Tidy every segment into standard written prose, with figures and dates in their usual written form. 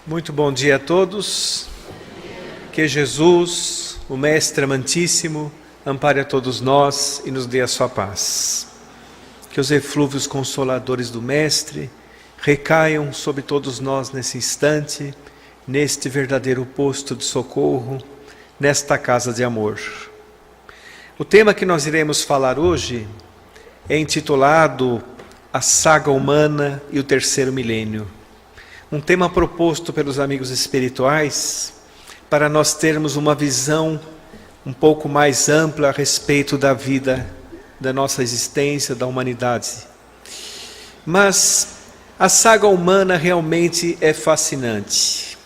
Muito bom dia a todos. Que Jesus, o Mestre amantíssimo, ampare a todos nós e nos dê a sua paz. Que os eflúvios consoladores do Mestre recaiam sobre todos nós nesse instante, neste verdadeiro posto de socorro, nesta casa de amor. O tema que nós iremos falar hoje é intitulado A Saga Humana e o Terceiro Milênio. Um tema proposto pelos amigos espirituais para nós termos uma visão um pouco mais ampla a respeito da vida, da nossa existência, da humanidade. Mas a saga humana realmente é fascinante.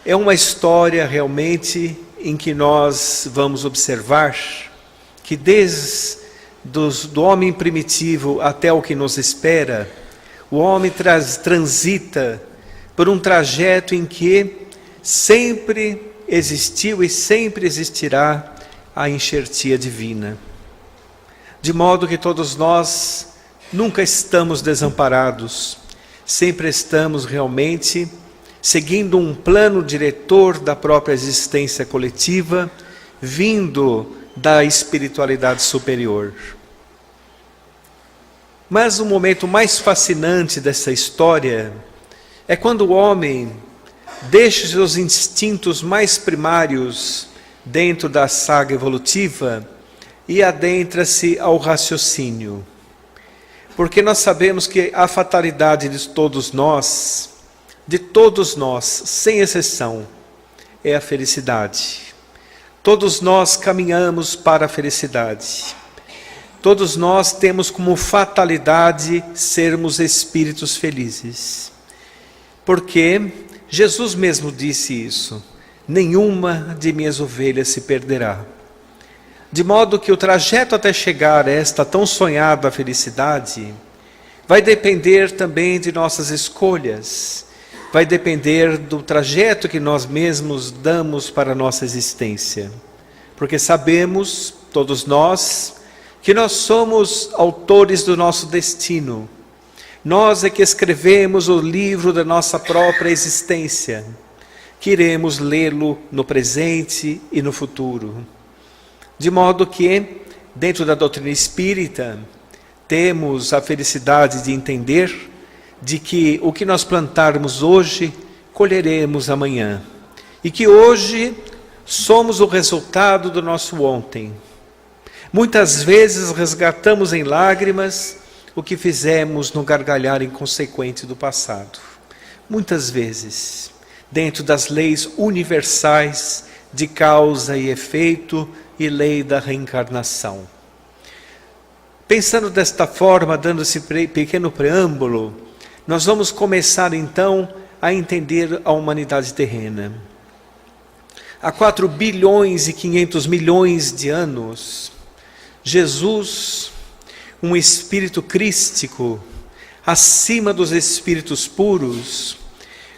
É uma história realmente em que nós vamos observar que desde do homem primitivo até o que nos espera, o homem transita por um trajeto em que sempre existiu e sempre existirá a enxertia divina. De modo que todos nós nunca estamos desamparados, sempre estamos realmente seguindo um plano diretor da própria existência coletiva, vindo da espiritualidade superior. Mas o momento mais fascinante dessa história é quando o homem deixa os seus instintos mais primários dentro da saga evolutiva e adentra-se ao raciocínio. Porque nós sabemos que a fatalidade de todos nós, sem exceção, é a felicidade. Todos nós caminhamos para a felicidade. Todos nós temos como fatalidade sermos espíritos felizes. Porque Jesus mesmo disse isso: nenhuma de minhas ovelhas se perderá. De modo que o trajeto até chegar a esta tão sonhada felicidade vai depender também de nossas escolhas, vai depender do trajeto que nós mesmos damos para a nossa existência. Porque sabemos, todos nós, que nós somos autores do nosso destino. Nós é que escrevemos o livro da nossa própria existência, que iremos lê-lo no presente e no futuro. De modo que, dentro da doutrina espírita, temos a felicidade de entender de que o que nós plantarmos hoje, colheremos amanhã. E que hoje somos o resultado do nosso ontem. Muitas vezes resgatamos em lágrimas o que fizemos no gargalhar inconsequente do passado. Muitas vezes, dentro das leis universais de causa e efeito e lei da reencarnação. Pensando desta forma, dando esse pequeno preâmbulo, nós vamos começar então a entender a humanidade terrena. Há 4 bilhões e 500 milhões de anos, Jesus, um espírito crístico, acima dos espíritos puros,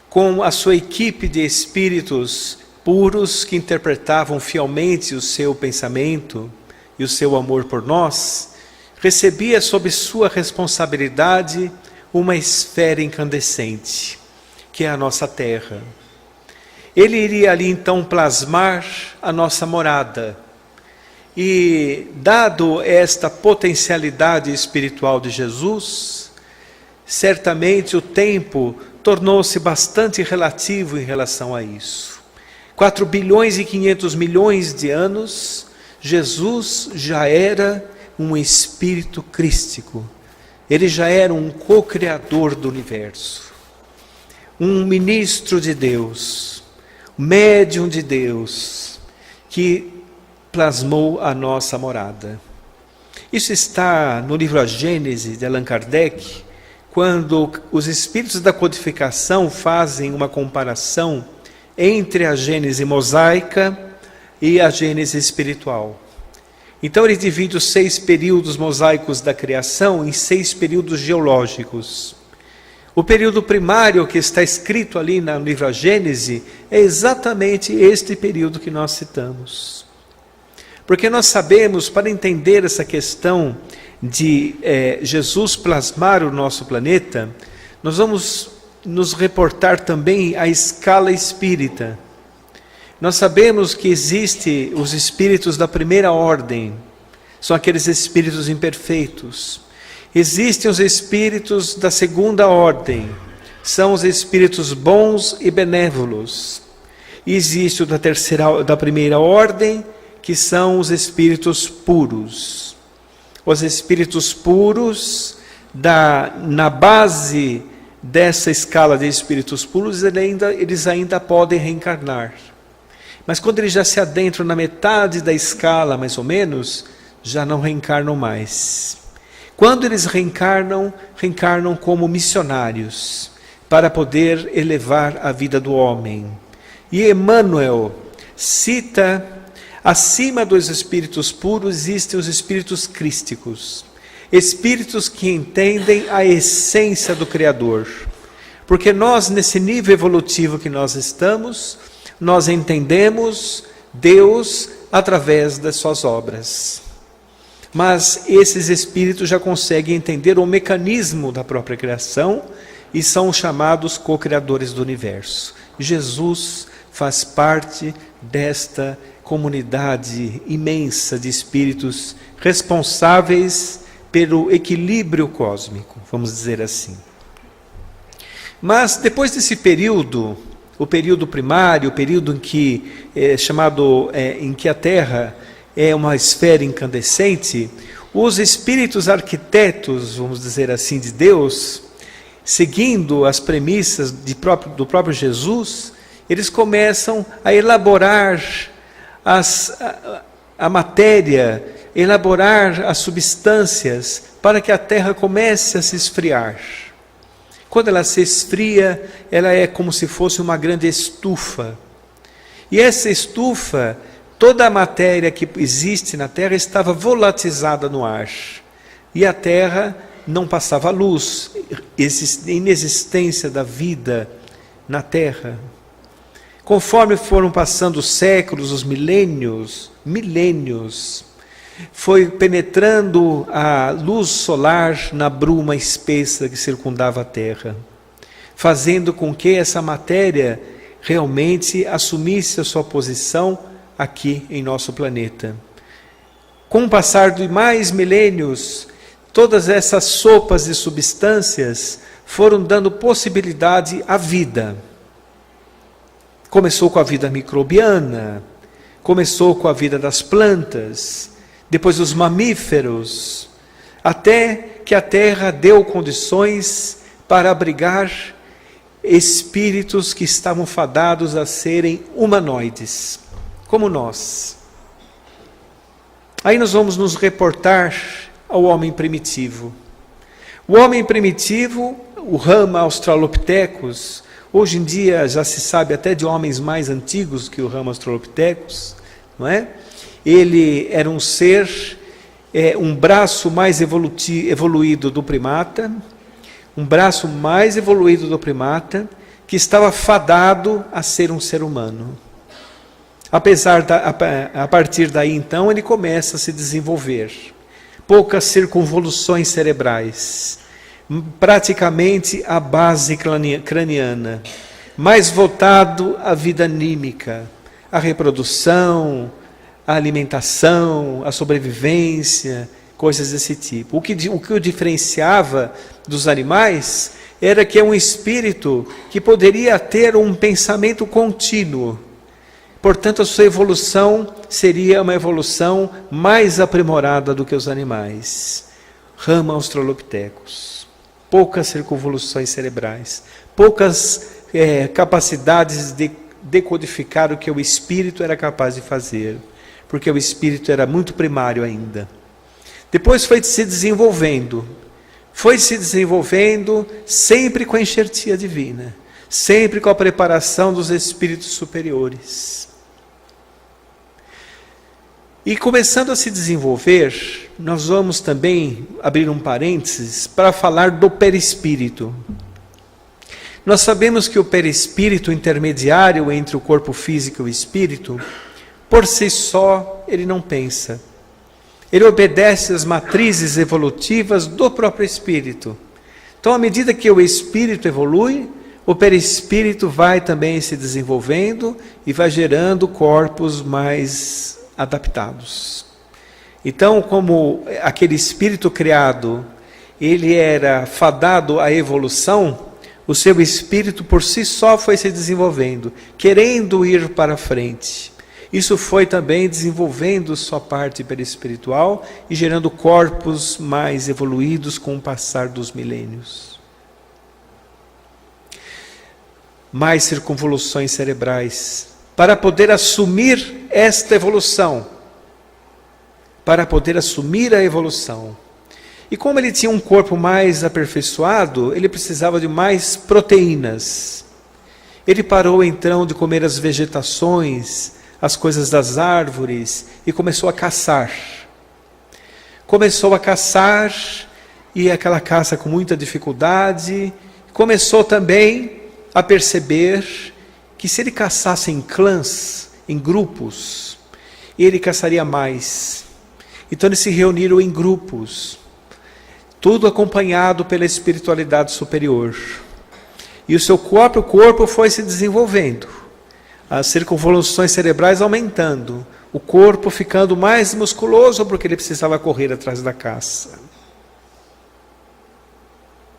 com a sua equipe de espíritos puros que interpretavam fielmente o seu pensamento e o seu amor por nós, recebia sob sua responsabilidade uma esfera incandescente, que é a nossa terra. Ele iria ali então plasmar a nossa morada. E, dado esta potencialidade espiritual de Jesus, certamente o tempo tornou-se bastante relativo em relação a isso. 4 bilhões e 500 milhões de anos, Jesus já era um espírito crístico. Ele já era um co-criador do universo. Um ministro de Deus, médium de Deus, que plasmou a nossa morada. Isso está no livro A Gênese, de Allan Kardec, quando os espíritos da codificação fazem uma comparação entre a Gênese mosaica e a Gênese espiritual. Então ele divide os 6 períodos mosaicos da criação em 6 períodos geológicos. O período primário que está escrito ali no livro A Gênese é exatamente este período que nós citamos. Porque nós sabemos, para entender essa questão de Jesus plasmar o nosso planeta, nós vamos nos reportar também à escala espírita. Nós sabemos que existem os espíritos da primeira ordem, são aqueles espíritos imperfeitos. Existem os espíritos da segunda ordem, são os espíritos bons e benévolos. E existe o da primeira ordem, que são os espíritos puros. Os espíritos puros, na base dessa escala de espíritos puros, eles ainda podem reencarnar. Mas quando eles já se adentram na metade da escala, mais ou menos, já não reencarnam mais. Quando eles reencarnam como missionários, para poder elevar a vida do homem. E Emmanuel cita, acima dos espíritos puros, existem os espíritos crísticos. Espíritos que entendem a essência do Criador. Porque nós, nesse nível evolutivo que nós estamos, nós entendemos Deus através das suas obras. Mas esses espíritos já conseguem entender o mecanismo da própria criação e são chamados co-criadores do universo. Jesus faz parte desta comunidade imensa de espíritos responsáveis pelo equilíbrio cósmico, vamos dizer assim. Mas depois desse período, o período primário, o período em que em que a Terra é uma esfera incandescente, os espíritos arquitetos, vamos dizer assim, de Deus, seguindo as premissas do próprio Jesus, eles começam a elaborar a matéria, elaborar as substâncias para que a Terra comece a se esfriar. Quando ela se esfria, ela é como se fosse uma grande estufa. E essa estufa, toda a matéria que existe na Terra estava volatizada no ar. E a Terra não passava luz, inexistência da vida na Terra. Conforme foram passando os séculos, os milênios, foi penetrando a luz solar na bruma espessa que circundava a Terra, fazendo com que essa matéria realmente assumisse a sua posição aqui em nosso planeta. Com o passar de mais milênios, todas essas sopas de substâncias foram dando possibilidade à vida. Começou com a vida microbiana, começou com a vida das plantas, depois os mamíferos, até que a Terra deu condições para abrigar espíritos que estavam fadados a serem humanoides, como nós. Aí nós vamos nos reportar ao homem primitivo. O homem primitivo, o Homo australopithecus, hoje em dia já se sabe até de homens mais antigos que o Homo australopithecus, não é? Ele era um ser, um braço mais evoluído do primata, que estava fadado a ser um ser humano. A partir daí, então, ele começa a se desenvolver. Poucas circunvoluções cerebrais, praticamente a base craniana, mais voltado à vida anímica, à reprodução, à alimentação, à sobrevivência, coisas desse tipo. O que o diferenciava dos animais era que é um espírito que poderia ter um pensamento contínuo. Portanto, a sua evolução seria uma evolução mais aprimorada do que os animais. Homo australopithecus. Poucas circunvoluções cerebrais, poucas capacidades de decodificar o que o espírito era capaz de fazer, porque o espírito era muito primário ainda. Depois foi se desenvolvendo, sempre com a enxertia divina, sempre com a preparação dos espíritos superiores. E começando a se desenvolver, nós vamos também abrir um parênteses para falar do perispírito. Nós sabemos que o perispírito intermediário entre o corpo físico e o espírito, por si só, ele não pensa. Ele obedece às matrizes evolutivas do próprio espírito. Então, à medida que o espírito evolui, o perispírito vai também se desenvolvendo e vai gerando corpos mais adaptados. Então, como aquele espírito criado, ele era fadado à evolução, o seu espírito por si só foi se desenvolvendo, querendo ir para frente. Isso foi também desenvolvendo sua parte perispiritual e gerando corpos mais evoluídos com o passar dos milênios. Mais circunvoluções cerebrais, para poder assumir esta evolução, para poder assumir a evolução. E como ele tinha um corpo mais aperfeiçoado, ele precisava de mais proteínas. Ele parou então de comer as vegetações, as coisas das árvores, e começou a caçar. Começou a caçar, e aquela caça com muita dificuldade. Começou também a perceber que se ele caçasse em clãs, em grupos, ele caçaria mais. Então eles se reuniram em grupos, tudo acompanhado pela espiritualidade superior. E o seu próprio corpo foi se desenvolvendo, as circunvoluções cerebrais aumentando, o corpo ficando mais musculoso porque ele precisava correr atrás da caça.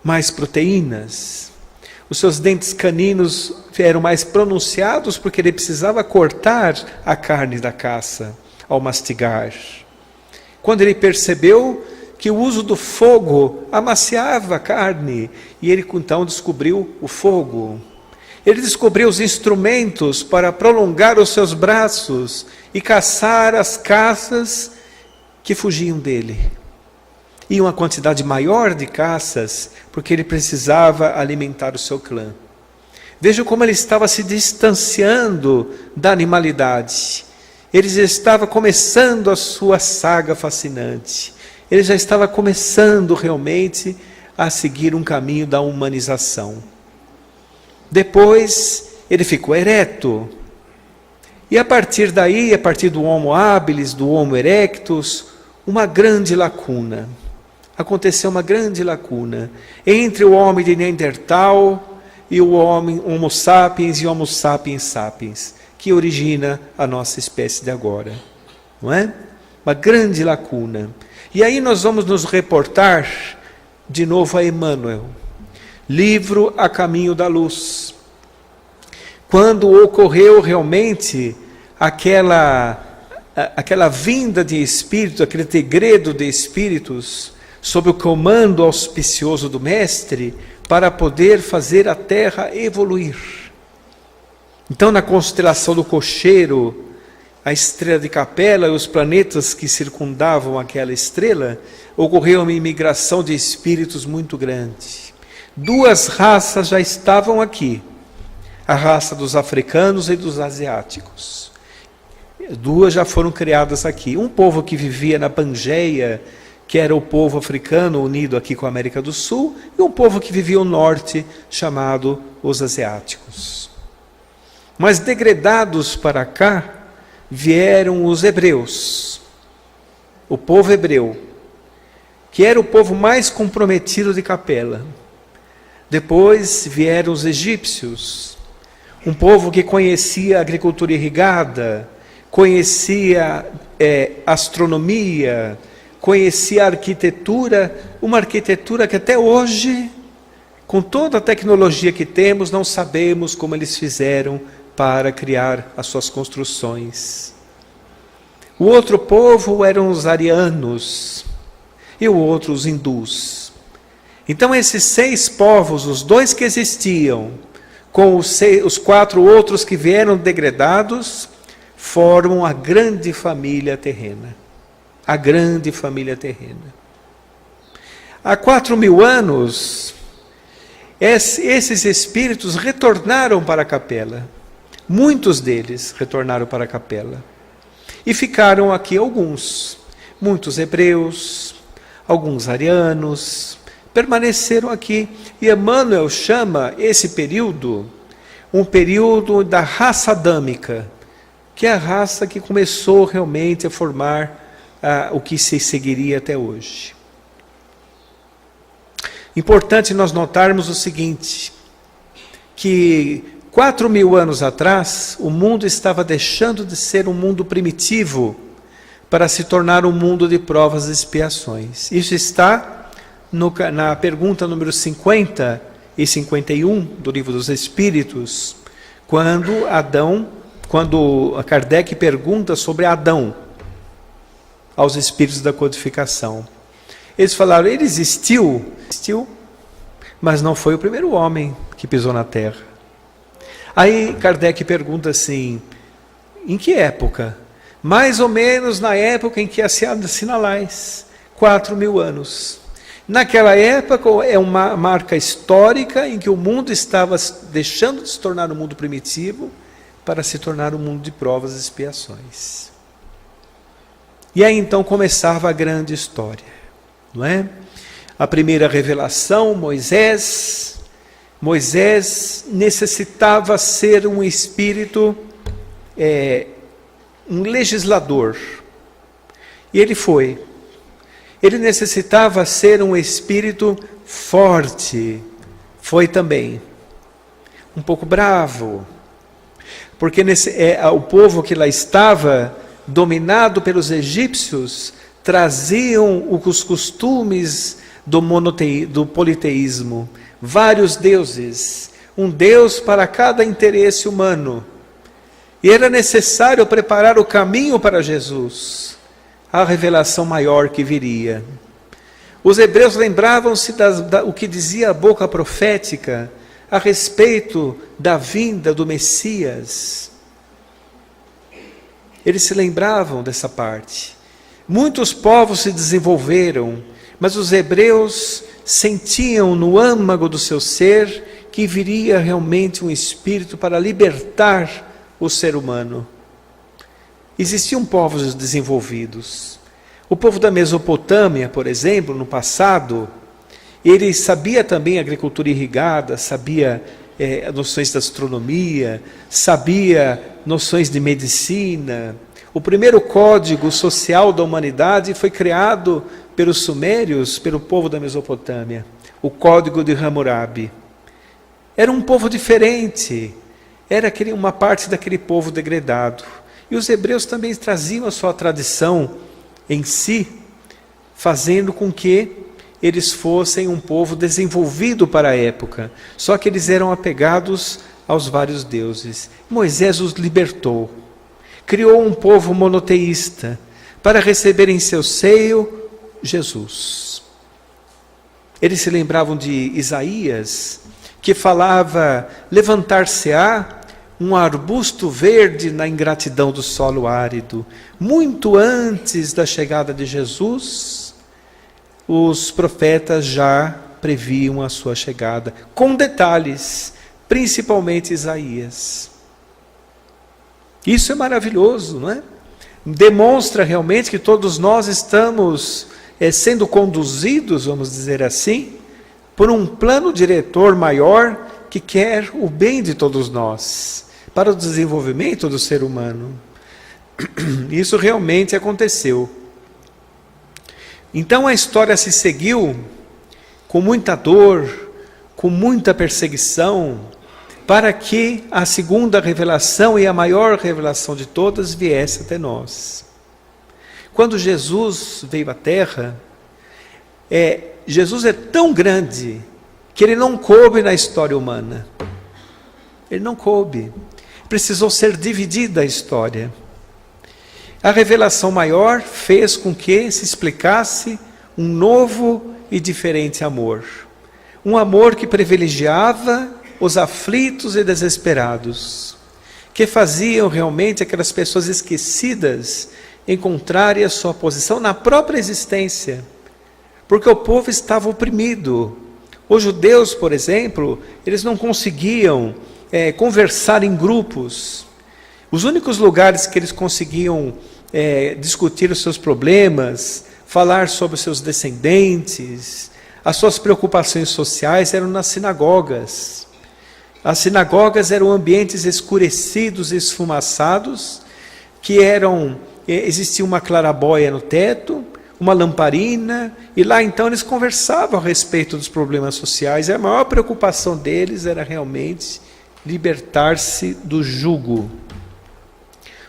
Mais proteínas. Os seus dentes caninos eram mais pronunciados porque ele precisava cortar a carne da caça ao mastigar. Quando ele percebeu que o uso do fogo amaciava a carne, e ele então descobriu o fogo. Ele descobriu os instrumentos para prolongar os seus braços e caçar as caças que fugiam dele. E uma quantidade maior de caças, porque ele precisava alimentar o seu clã. Veja como ele estava se distanciando da animalidade. Ele já estava começando a sua saga fascinante. Ele já estava começando realmente a seguir um caminho da humanização. Depois, ele ficou ereto. E a partir daí, a partir do Homo habilis, do Homo erectus, uma grande lacuna. Aconteceu uma grande lacuna entre o homem de Neandertal e o homem Homo sapiens e Homo sapiens sapiens, que origina a nossa espécie de agora. Não é? Uma grande lacuna. E aí nós vamos nos reportar de novo a Emmanuel. Livro A Caminho da Luz. Quando ocorreu realmente aquela vinda de espíritos, aquele segredo de espíritos, sob o comando auspicioso do Mestre, para poder fazer a Terra evoluir. Então, na constelação do Cocheiro, a estrela de Capela e os planetas que circundavam aquela estrela, ocorreu uma imigração de espíritos muito grande. Duas raças já estavam aqui, a raça dos africanos e dos asiáticos. Duas já foram criadas aqui. Um povo que vivia na Pangeia, que era o povo africano unido aqui com a América do Sul, e um povo que vivia ao norte, chamado os asiáticos. Mas degredados para cá, vieram os hebreus, o povo hebreu, que era o povo mais comprometido de Capela. Depois vieram os egípcios, um povo que conhecia a agricultura irrigada, conhecia astronomia, conhecia a arquitetura, uma arquitetura que até hoje, com toda a tecnologia que temos, não sabemos como eles fizeram para criar as suas construções. O outro povo eram os arianos e o outro os hindus. Então esses 6 povos, os 2 que existiam, com os 4 outros que vieram degradados, formam a grande família terrena. A grande família terrena. Há 4.000 anos, esses espíritos retornaram para a Capela. Muitos deles retornaram para a Capela. E ficaram aqui alguns. Muitos hebreus, alguns arianos, permaneceram aqui. E Emmanuel chama esse período, um período da raça adâmica, que é a raça que começou realmente a formar o que se seguiria até hoje. Importante nós notarmos o seguinte, que 4.000 anos atrás, o mundo estava deixando de ser um mundo primitivo para se tornar um mundo de provas e expiações. Isso está na pergunta número 50 e 51 do Livro dos Espíritos, quando Kardec pergunta sobre Adão aos espíritos da codificação. Eles falaram, ele existiu, mas não foi o primeiro homem que pisou na Terra. Aí Kardec pergunta assim, em que época? Mais ou menos na época em que há sinalais, 4.000 anos. Naquela época é uma marca histórica em que o mundo estava deixando de se tornar um mundo primitivo para se tornar um mundo de provas e expiações. E aí então começava a grande história, não é? A primeira revelação, Moisés necessitava ser um espírito, um legislador. E ele foi. Ele necessitava ser um espírito forte. Foi também. Um pouco bravo. Porque o povo que lá estava, dominado pelos egípcios, traziam os costumes do politeísmo. Vários deuses. Um Deus para cada interesse humano. E era necessário preparar o caminho para Jesus, a revelação maior que viria. Os hebreus lembravam-se o que dizia a boca profética a respeito da vinda do Messias. Eles se lembravam dessa parte. Muitos povos se desenvolveram, mas os hebreus sentiam no âmago do seu ser que viria realmente um espírito para libertar o ser humano. Existiam povos desenvolvidos. O povo da Mesopotâmia, por exemplo, no passado, ele sabia também agricultura irrigada, sabia noções da astronomia, sabia noções de medicina. O primeiro código social da humanidade foi criado pelos sumérios, pelo povo da Mesopotâmia, o Código de Hammurabi. Era um povo diferente, era uma parte daquele povo degradado. E os hebreus também traziam a sua tradição em si, fazendo com que eles fossem um povo desenvolvido para a época. Só que eles eram apegados aos vários deuses. Moisés os libertou. Criou um povo monoteísta para receber em seu seio Jesus. Eles se lembravam de Isaías, que falava: levantar-se-á um arbusto verde na ingratidão do solo árido. Muito antes da chegada de Jesus, os profetas já previam a sua chegada, com detalhes, principalmente Isaías. Isso é maravilhoso, não é? Demonstra realmente que todos nós estamos sendo conduzidos, vamos dizer assim, por um plano diretor maior que quer o bem de todos nós, para o desenvolvimento do ser humano. Isso realmente aconteceu. Então a história se seguiu com muita dor, com muita perseguição, para que a segunda revelação e a maior revelação de todas viesse até nós. Quando Jesus veio à Terra, Jesus é tão grande que ele não coube na história humana. Ele não coube. Precisou ser dividida a história. A revelação maior fez com que se explicasse um novo e diferente amor. Um amor que privilegiava os aflitos e desesperados, que faziam realmente aquelas pessoas esquecidas encontrarem a sua posição na própria existência, porque o povo estava oprimido. Os judeus, por exemplo, eles não conseguiam conversar em grupos. Os únicos lugares que eles conseguiam discutir os seus problemas, falar sobre os seus descendentes, as suas preocupações sociais eram nas sinagogas. As sinagogas eram ambientes escurecidos e esfumaçados, que existia uma clarabóia no teto, uma lamparina, e lá então eles conversavam a respeito dos problemas sociais, e a maior preocupação deles era realmente libertar-se do jugo.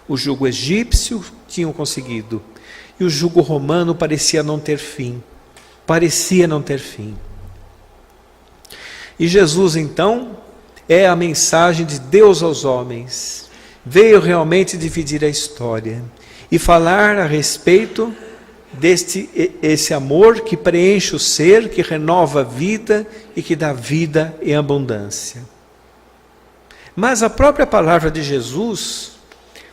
O jugo egípcio tinham conseguido, e o jugo romano parecia não ter fim. Parecia não ter fim. E Jesus, então, é a mensagem de Deus aos homens. Veio realmente dividir a história e falar a respeito esse amor que preenche o ser, que renova a vida e que dá vida em abundância. Mas a própria palavra de Jesus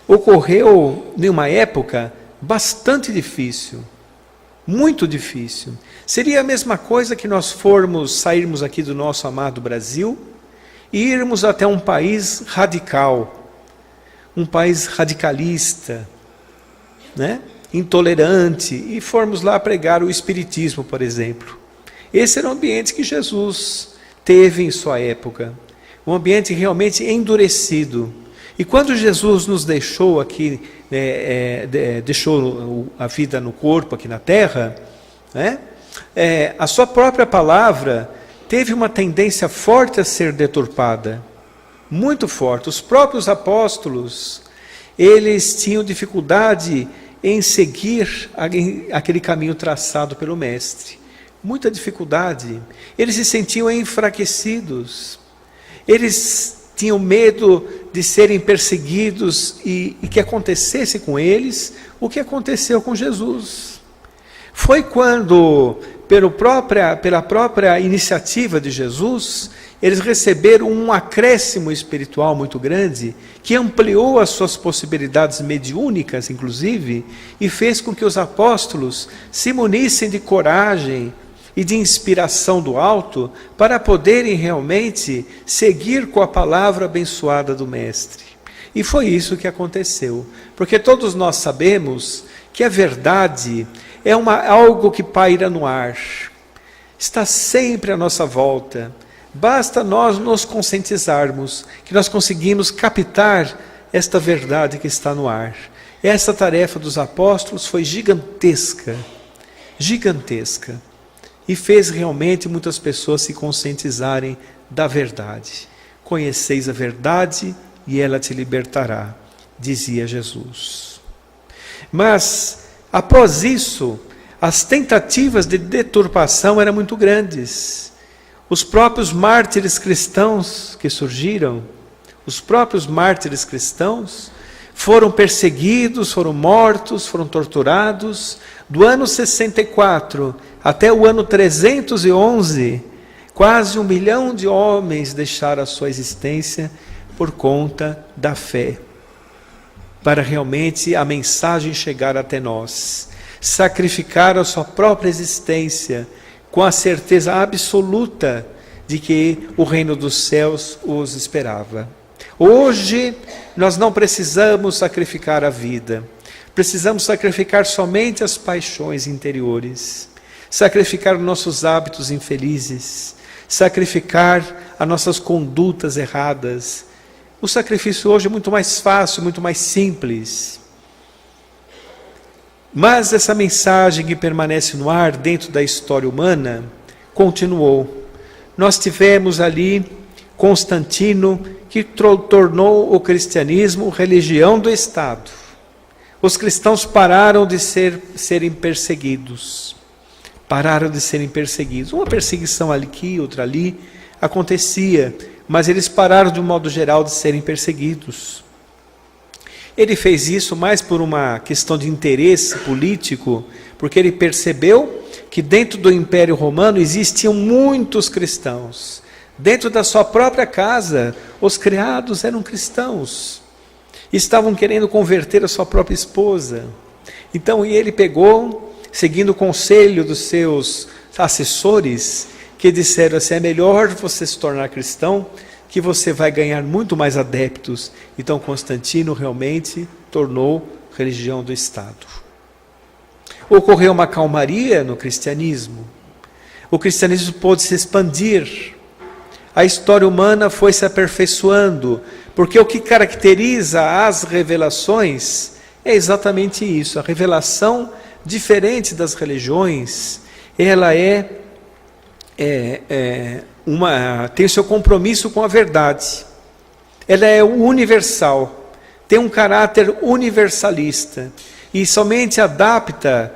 ocorreu em uma época bastante difícil, muito difícil. Seria a mesma coisa que nós sairmos aqui do nosso amado Brasil e irmos até um país radical, um país radicalista, né? Intolerante, e formos lá pregar o Espiritismo, por exemplo. Esse era o ambiente que Jesus teve em sua época, um ambiente realmente endurecido. E quando Jesus nos deixou aqui, deixou a vida no corpo aqui na terra, né? A sua própria palavra teve uma tendência forte a ser deturpada, muito forte. Os próprios apóstolos, eles tinham dificuldade em seguir aquele caminho traçado pelo Mestre. Muita dificuldade. Eles se sentiam enfraquecidos. Eles tinham medo de serem perseguidos e que acontecesse com eles o que aconteceu com Jesus. Foi quando, pela própria iniciativa de Jesus, eles receberam um acréscimo espiritual muito grande, que ampliou as suas possibilidades mediúnicas, inclusive, e fez com que os apóstolos se munissem de coragem e de inspiração do alto, para poderem realmente seguir com a palavra abençoada do Mestre. E foi isso que aconteceu, porque todos nós sabemos que a verdade é algo que paira no ar, está sempre à nossa volta. Basta nós nos conscientizarmos que nós conseguimos captar esta verdade que está no ar. Essa tarefa dos apóstolos foi gigantesca, gigantesca, e fez realmente muitas pessoas se conscientizarem da verdade. Conheceis a verdade e ela te libertará, dizia Jesus. Mas, após isso, as tentativas de deturpação eram muito grandes. Os próprios mártires cristãos que surgiram, os próprios mártires cristãos, foram perseguidos, foram mortos, foram torturados. Do ano 64 até o ano 311, quase 1 milhão de homens deixaram a sua existência por conta da fé, para realmente a mensagem chegar até nós. Sacrificaram a sua própria existência, com a certeza absoluta de que o reino dos céus os esperava. Hoje, nós não precisamos sacrificar a vida, precisamos sacrificar somente as paixões interiores, sacrificar os nossos hábitos infelizes, sacrificar as nossas condutas erradas. O sacrifício hoje é muito mais fácil, muito mais simples. Mas essa mensagem que permanece no ar dentro da história humana continuou. Nós tivemos ali Constantino, que tornou o cristianismo religião do Estado. Os cristãos pararam de serem perseguidos. Pararam de serem perseguidos. Uma perseguição aqui, outra ali, acontecia, mas eles pararam de um modo geral de serem perseguidos. Ele fez isso mais por uma questão de interesse político, porque ele percebeu que dentro do Império Romano existiam muitos cristãos. Dentro da sua própria casa, os criados eram cristãos. Estavam querendo converter a sua própria esposa. Então ele pegou, seguindo o conselho dos seus assessores, que disseram assim: é melhor você se tornar cristão, que você vai ganhar muito mais adeptos. Então Constantino realmente tornou religião do Estado. Ocorreu uma calmaria no cristianismo. O cristianismo pôde se expandir. A história humana foi se aperfeiçoando, porque o que caracteriza as revelações é exatamente isso. A revelação, diferente das religiões, ela tem o seu compromisso com a verdade. ela é universal, tem um caráter universalista e somente adapta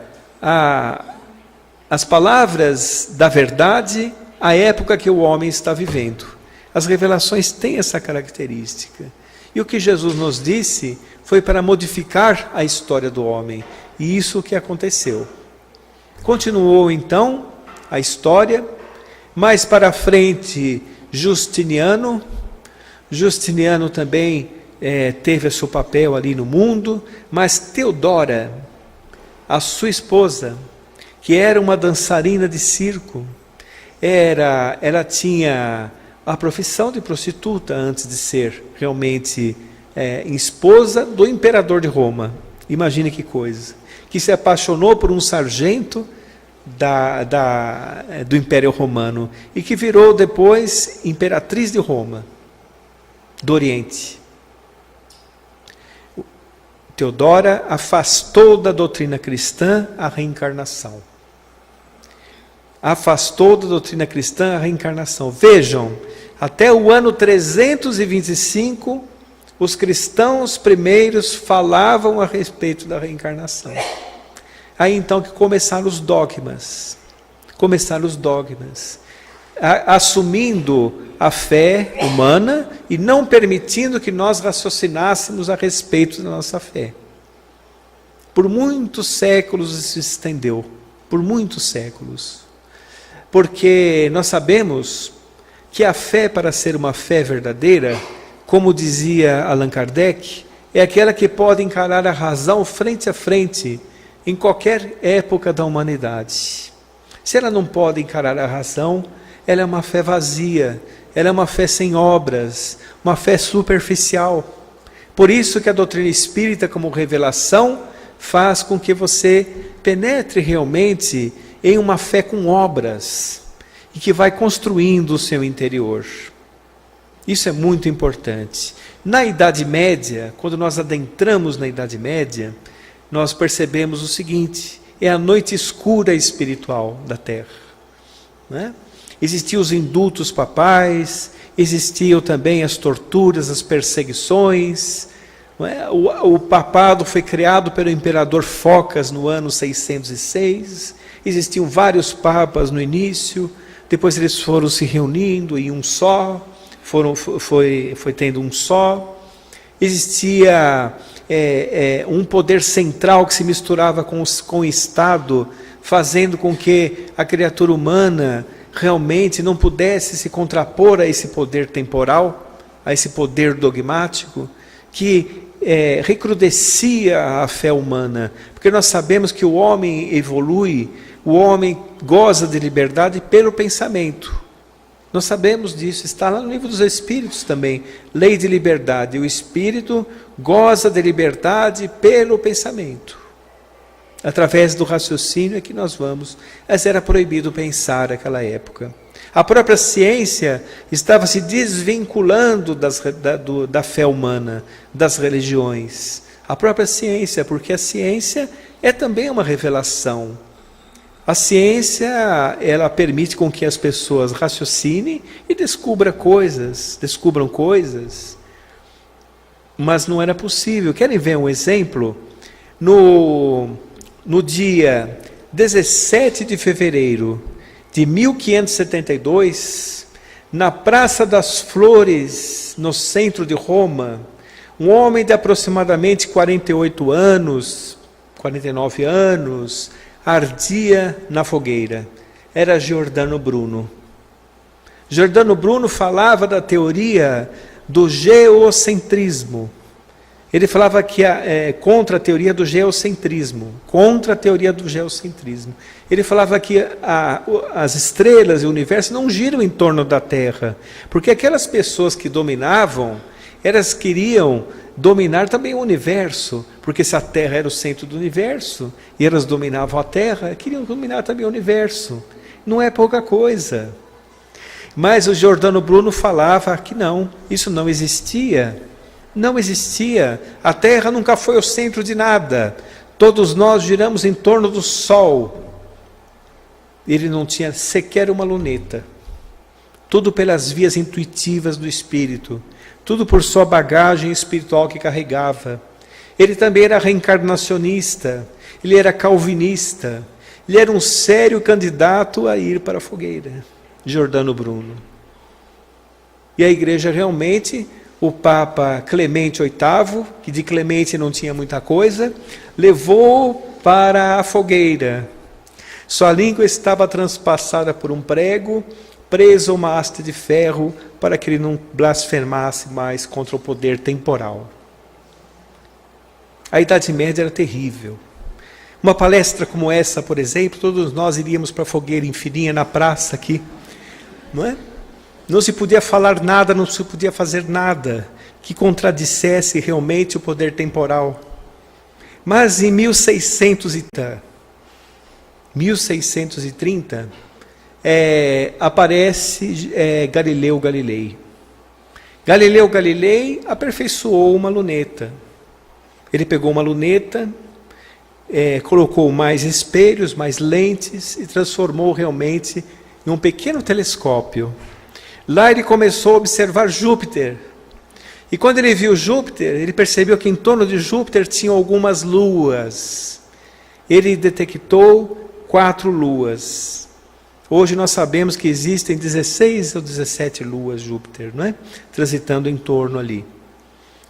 as palavras da verdade à época que o homem está vivendo. As revelações têm essa característica. E o que Jesus nos disse foi para modificar a história do homem. E isso que aconteceu. Continuou então a história. Mais para frente, Justiniano também teve o seu papel ali no mundo. Mas Teodora, a sua esposa, que era uma dançarina de circo, ela tinha a profissão de prostituta antes de ser realmente esposa do imperador de Roma. Imagine que coisa. Que se apaixonou por um sargento do Império Romano e que virou depois imperatriz de Roma, do Oriente. Teodora afastou da doutrina cristã a reencarnação. Afastou da doutrina cristã a reencarnação. Vejam, até o ano 325, os cristãos primeiros falavam a respeito da reencarnação. Aí então que começaram os dogmas. Assumindo a fé humana e não permitindo que nós raciocinássemos a respeito da nossa fé. Por muitos séculos isso se estendeu. Por muitos séculos. Porque nós sabemos que a fé, para ser uma fé verdadeira, como dizia Allan Kardec, é aquela que pode encarar a razão frente a frente em qualquer época da humanidade. Se ela não pode encarar a razão, ela é uma fé vazia, ela é uma fé sem obras, uma fé superficial. Por isso que a doutrina espírita, como revelação, faz com que você penetre realmente em uma fé com obras e que vai construindo o seu interior. Isso é muito importante. Na Idade Média, quando nós adentramos na Idade Média, nós percebemos o seguinte: é a noite escura espiritual da Terra. Né? Existiam os indultos papais, existiam também as torturas, as perseguições. Não é? O papado foi criado pelo imperador Focas no ano 606. Existiam vários papas no início, depois eles foram se reunindo em um só, foi tendo um só. Existia um poder central que se misturava com o Estado, fazendo com que a criatura humana realmente não pudesse se contrapor a esse poder temporal, a esse poder dogmático, que recrudescia a fé humana. Porque nós sabemos que o homem evolui, o homem goza de liberdade pelo pensamento. Nós sabemos disso, está lá no livro dos Espíritos também, lei de liberdade. O Espírito goza de liberdade pelo pensamento. Através do raciocínio é que nós vamos. Mas era proibido pensar naquela época. A própria ciência estava se desvinculando da fé humana, das religiões. A própria ciência, porque a ciência é também uma revelação. A ciência, ela permite com que as pessoas raciocinem e descubram coisas, mas não era possível. Querem ver um exemplo? No dia 17 de fevereiro de 1572, na Praça das Flores, no centro de Roma, um homem de aproximadamente 49 anos, ardia na fogueira. Era Giordano Bruno. Giordano Bruno falava da teoria do geocentrismo. Ele falava que contra a teoria do geocentrismo. Ele falava que as estrelas e o universo não giram em torno da Terra, porque aquelas pessoas que dominavam, elas queriam dominar também o universo, porque se a Terra era o centro do universo, e elas dominavam a Terra, queriam dominar também o universo. Não é pouca coisa. Mas o Giordano Bruno falava que não, isso não existia. Não existia. A Terra nunca foi o centro de nada. Todos nós giramos em torno do Sol. Ele não tinha sequer uma luneta. Tudo pelas vias intuitivas do Espírito. tudo por sua bagagem espiritual que carregava. Ele também era reencarnacionista, ele era calvinista, ele era um sério candidato a ir para a fogueira, Giordano Bruno. E a igreja realmente, o Papa Clemente VIII, que de Clemente não tinha muita coisa, levou para a fogueira. Sua língua estava transpassada por um prego, preso a uma haste de ferro, para que ele não blasfemasse mais contra o poder temporal. A Idade Média era terrível. Uma palestra como essa, por exemplo, todos nós iríamos para a fogueira em filinha na praça aqui, não é? Não se podia falar nada, não se podia fazer nada que contradissesse realmente o poder temporal. Mas em 1630, aparece Galileu Galilei. Galileu Galilei aperfeiçoou uma luneta. Ele pegou uma luneta, colocou mais espelhos, mais lentes e transformou realmente em um pequeno telescópio. Lá ele começou a observar Júpiter. E quando ele viu Júpiter, ele percebeu que em torno de Júpiter tinham algumas luas. Ele detectou 4 luas. Hoje nós sabemos que existem 16 ou 17 luas Júpiter, não é? Transitando em torno ali.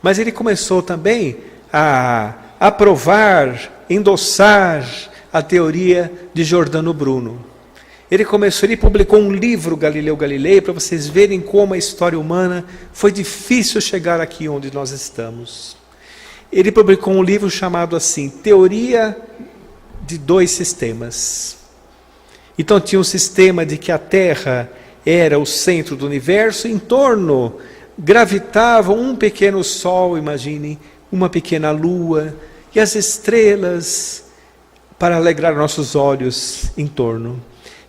Mas ele começou também a aprovar, endossar a teoria de Giordano Bruno. Ele publicou um livro, Galileu Galilei, para vocês verem como a história humana foi difícil chegar aqui onde nós estamos. Ele publicou um livro chamado assim, Teoria de 2 Sistemas. Então tinha um sistema de que a Terra era o centro do universo, em torno gravitava um pequeno Sol, imaginem, uma pequena Lua, e as estrelas para alegrar nossos olhos em torno.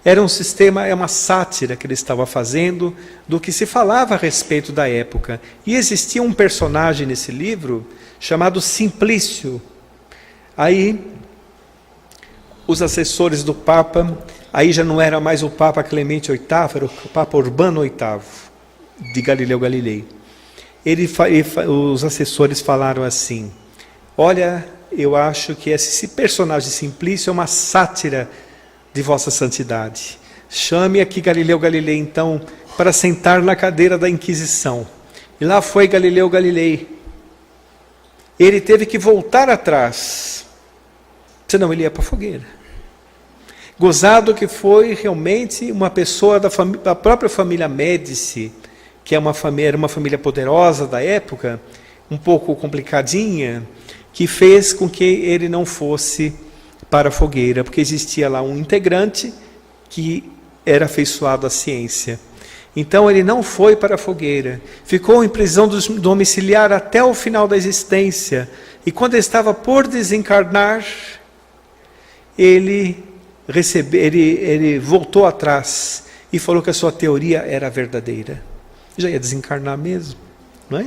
Era um sistema, uma sátira que ele estava fazendo do que se falava a respeito da época. E existia um personagem nesse livro chamado Simplício. Aí, os assessores do Papa, aí já não era mais o Papa Clemente VIII, era o Papa Urbano VIII, de Galileu Galilei. Os assessores falaram assim, olha, eu acho que esse personagem Simplício é uma sátira de Vossa Santidade. Chame aqui Galileu Galilei, então, para sentar na cadeira da Inquisição. E lá foi Galileu Galilei. Ele teve que voltar atrás, senão ele ia para a fogueira. Gozado que foi realmente uma pessoa da própria família Médici, que era uma família poderosa da época, um pouco complicadinha, que fez com que ele não fosse para a fogueira, porque existia lá um integrante que era afeiçoado à ciência. Então ele não foi para a fogueira, ficou em prisão domiciliar até o final da existência, e quando ele estava por desencarnar, ele voltou atrás e falou que a sua teoria era verdadeira. Já ia desencarnar mesmo, não é?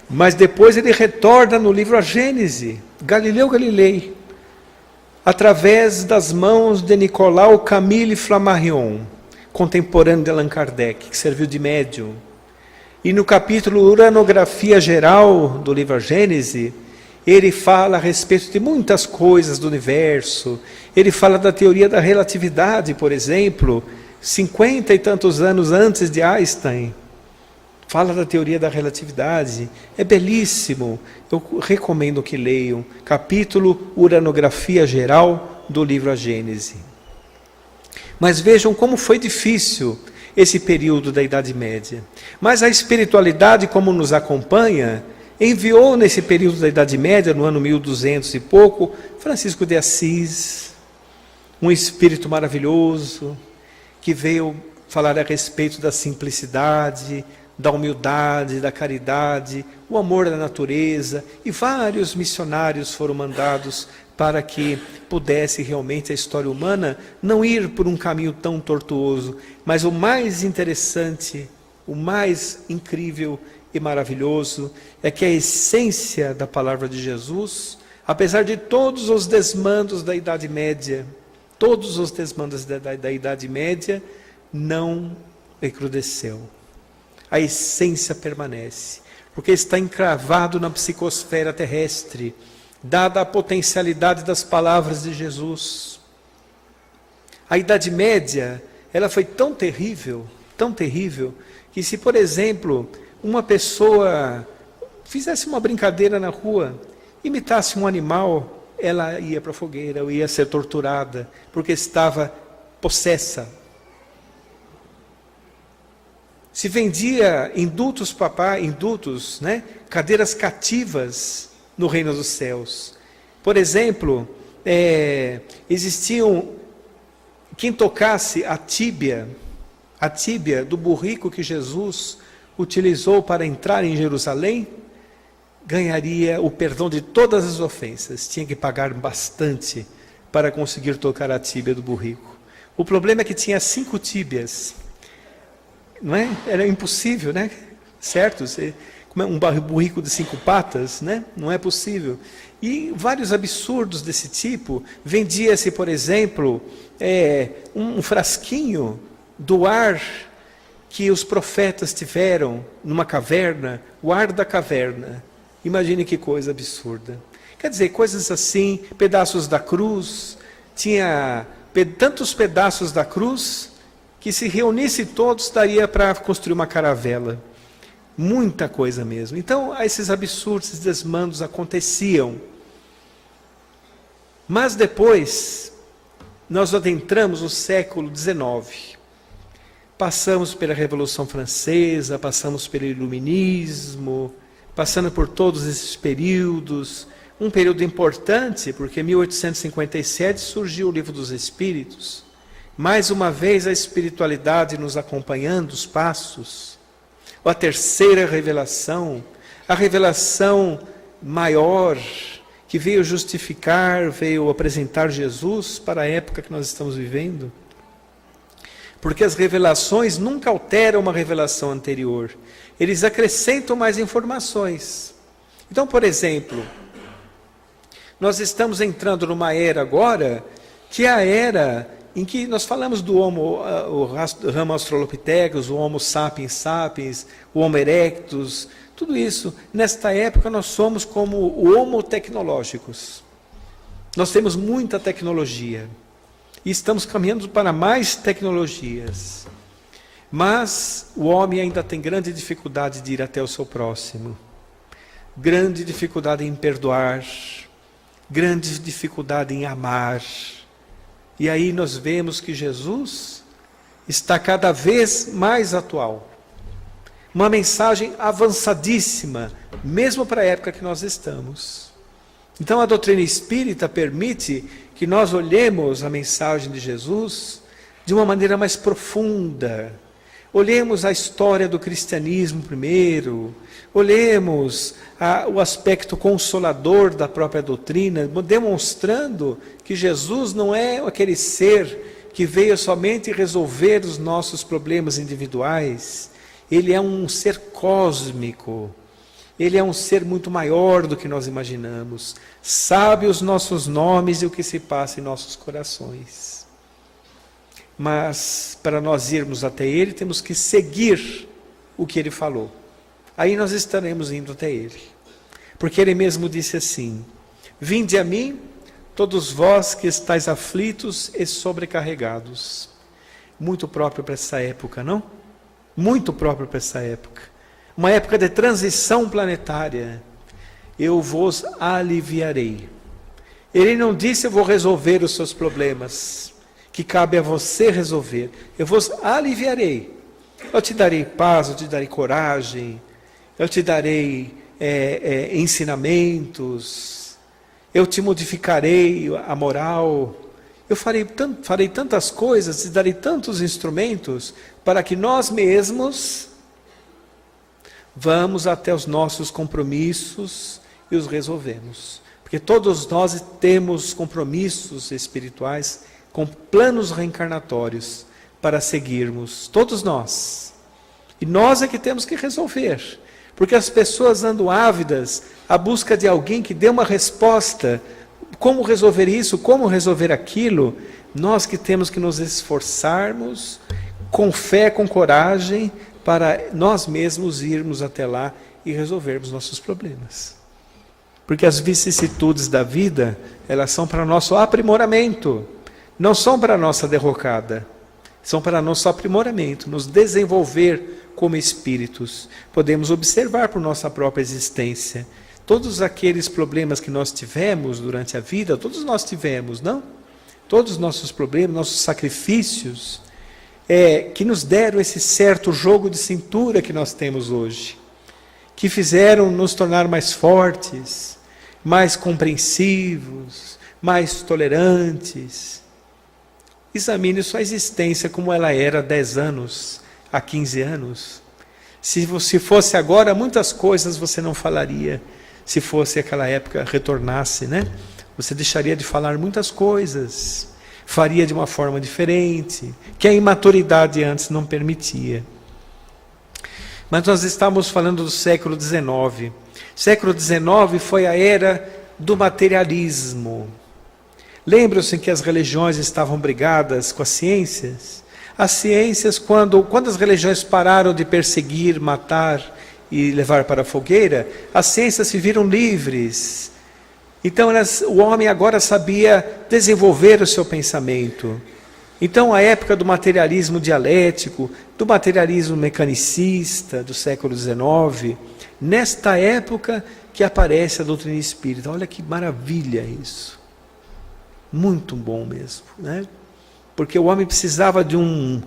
Mas depois ele retorna no livro A Gênese, Galileu Galilei, através das mãos de Nicolau Camille Flammarion, contemporâneo de Allan Kardec, que serviu de médium. E no capítulo Uranografia Geral do livro A Gênese, ele fala a respeito de muitas coisas do universo. Ele fala da teoria da relatividade, por exemplo, 50 e tantos anos antes de Einstein. Fala da teoria da relatividade. É belíssimo. Eu recomendo que leiam. Capítulo Uranografia Geral do livro A Gênese. Mas vejam como foi difícil esse período da Idade Média. Mas a espiritualidade, como nos acompanha, enviou nesse período da Idade Média, no ano 1200 e pouco, Francisco de Assis, um espírito maravilhoso, que veio falar a respeito da simplicidade, da humildade, da caridade, o amor à natureza, e vários missionários foram mandados para que pudesse realmente a história humana não ir por um caminho tão tortuoso, mas o mais interessante, o mais incrível e maravilhoso é que a essência da palavra de Jesus, apesar de todos os desmandos da Idade Média, todos os desmandos da Idade Média, não recrudesceu. a essência permanece, porque está encravado na psicosfera terrestre, dada a potencialidade das palavras de Jesus. A Idade Média, ela foi tão terrível, que se, por exemplo, uma pessoa fizesse uma brincadeira na rua, imitasse um animal, ela ia para a fogueira, ou ia ser torturada, porque estava possessa. Se vendia indultos, né? Cadeiras cativas no reino dos céus. Por exemplo, existiam, quem tocasse a tíbia do burrico que Jesus utilizou para entrar em Jerusalém, ganharia o perdão de todas as ofensas. Tinha que pagar bastante para conseguir tocar a tíbia do burrico. O problema é que tinha 5 tíbias. Não é? Era impossível, né? Certo? Um burrico de 5 patas, né? Não é possível. E vários absurdos desse tipo. Vendia-se, por exemplo, um frasquinho do ar que os profetas tiveram numa caverna, o ar da caverna. Imagine que coisa absurda. Quer dizer, coisas assim, pedaços da cruz, tinha tantos pedaços da cruz, que se reunisse todos, daria para construir uma caravela. Muita coisa mesmo. Então, esses absurdos, esses desmandos aconteciam. Mas depois, nós adentramos o século XIX. Passamos pela Revolução Francesa, passamos pelo Iluminismo, passando por todos esses períodos. Um período importante, porque em 1857 surgiu o Livro dos Espíritos. Mais uma vez a espiritualidade nos acompanhando os passos. A terceira revelação, a revelação maior, que veio justificar, veio apresentar Jesus para a época que nós estamos vivendo. Porque as revelações nunca alteram uma revelação anterior. Eles acrescentam mais informações. Então, por exemplo, nós estamos entrando numa era agora, que é a era em que nós falamos do Homo, o Homo australopithecus, o Homo sapiens sapiens, o Homo erectus, tudo isso. Nesta época nós somos como o Homo tecnológicos. Nós temos muita tecnologia e estamos caminhando para mais tecnologias. Mas o homem ainda tem grande dificuldade de ir até o seu próximo, grande dificuldade em perdoar, grande dificuldade em amar. E aí nós vemos que Jesus está cada vez mais atual. Uma mensagem avançadíssima, mesmo para a época que nós estamos. Então a doutrina espírita permite que nós olhemos a mensagem de Jesus de uma maneira mais profunda. Olhemos a história do cristianismo primeiro, olhemos o aspecto consolador da própria doutrina, demonstrando que Jesus não é aquele ser que veio somente resolver os nossos problemas individuais. Ele é um ser cósmico, ele é um ser muito maior do que nós imaginamos, sabe os nossos nomes e o que se passa em nossos corações. Mas para nós irmos até Ele, temos que seguir o que Ele falou. Aí nós estaremos indo até Ele. Porque Ele mesmo disse assim: vinde a mim, todos vós que estáis aflitos e sobrecarregados. Muito próprio para essa época, não? Muito próprio para essa época. Uma época de transição planetária. Eu vos aliviarei. Ele não disse: eu vou resolver os seus problemas, que cabe a você resolver. Eu vos aliviarei. Eu te darei paz, eu te darei coragem, eu te darei ensinamentos, eu te modificarei a moral, eu farei tantas coisas, te darei tantos instrumentos, para que nós mesmos vamos até os nossos compromissos e os resolvemos. Porque todos nós temos compromissos espirituais com planos reencarnatórios para seguirmos, todos nós. E nós é que temos que resolver, porque as pessoas andam ávidas à busca de alguém que dê uma resposta, como resolver isso, como resolver aquilo. Nós que temos que nos esforçarmos, com fé, com coragem, para nós mesmos irmos até lá e resolvermos nossos problemas. Porque as vicissitudes da vida, elas são para nosso aprimoramento, não são para nossa derrocada, são para nosso aprimoramento, nos desenvolver como espíritos. Podemos observar por nossa própria existência, todos aqueles problemas que nós tivemos durante a vida, todos nós tivemos, não? Todos os nossos problemas, nossos sacrifícios, que nos deram esse certo jogo de cintura que nós temos hoje, que fizeram nos tornar mais fortes, mais compreensivos, mais tolerantes. Examine sua existência como ela era há 10 anos, há 15 anos. Se fosse agora, muitas coisas você não falaria. Se fosse aquela época, retornasse, né? Você deixaria de falar muitas coisas, faria de uma forma diferente, que a imaturidade antes não permitia. Mas nós estamos falando do século XIX. Século XIX foi a era do materialismo. Lembram-se que as religiões estavam brigadas com as ciências? As ciências, quando as religiões pararam de perseguir, matar e levar para a fogueira, as ciências se viram livres. Então o homem agora sabia desenvolver o seu pensamento. Então a época do materialismo dialético, do materialismo mecanicista do século XIX, nesta época que aparece a doutrina espírita. Olha que maravilha isso. Muito bom mesmo, né? Porque o homem precisava de um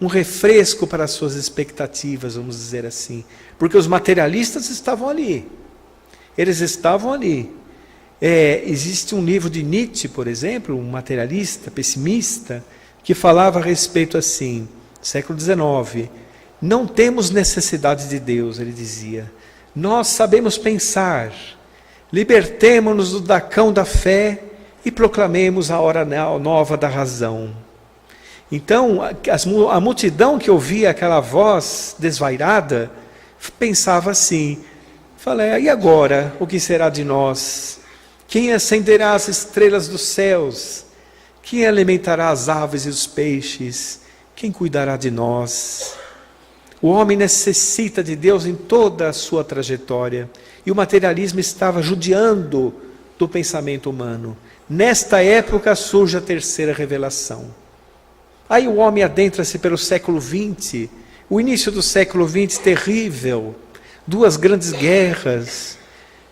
refresco para as suas expectativas, vamos dizer assim. Porque os materialistas estavam ali. Eles estavam ali. Existe um livro de Nietzsche, por exemplo, um materialista, pessimista, que falava a respeito assim, século XIX, não temos necessidade de Deus, ele dizia. Nós sabemos pensar, libertemo-nos do dacão da fé e proclamemos a hora nova da razão. Então, a multidão que ouvia aquela voz desvairada, pensava assim, e agora, o que será de nós? Quem acenderá as estrelas dos céus? Quem alimentará as aves e os peixes? Quem cuidará de nós? O homem necessita de Deus em toda a sua trajetória. E o materialismo estava judiando do pensamento humano. Nesta época surge a terceira revelação. Aí o homem adentra-se pelo século XX. O início do século XX terrível. 2 grandes guerras.